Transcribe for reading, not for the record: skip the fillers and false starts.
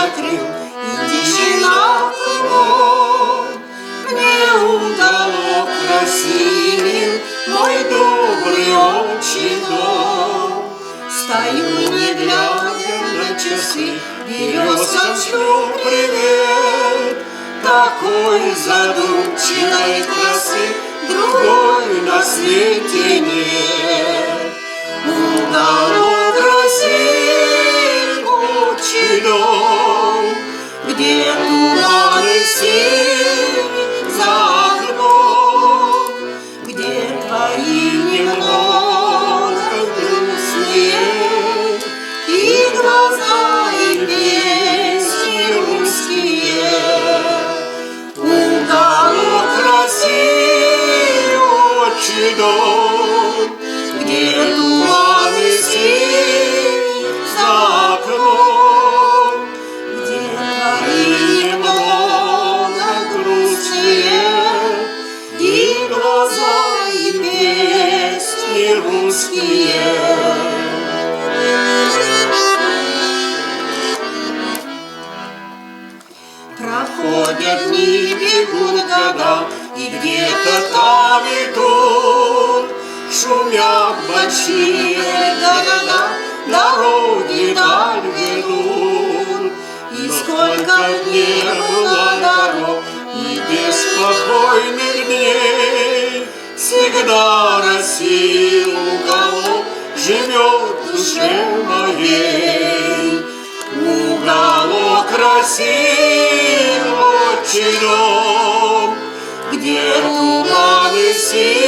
закрыл, и тишина кругом. Мне уголок красивый, мой добрый отчий дом. Стою, не глядя на часы, березкам шлю привет. Такой задумчивой красы другой на свете нет. Уголок красив, отчий дом, где туманы синь за окном, где твои немного грустные и глаза, и песни русские. Уголок красив, отчий дом, где туманы синь за окном, где твои немного грустные и глаза, и песни русские. Проходят дни, бегут года, и где-то там и тут шумят большие города, дороги даль ведут. И сколько не было дорог и беспокойных дней, всегда Россия уголок живет в душе моей. Уголок России, отчий дом, где туманы синь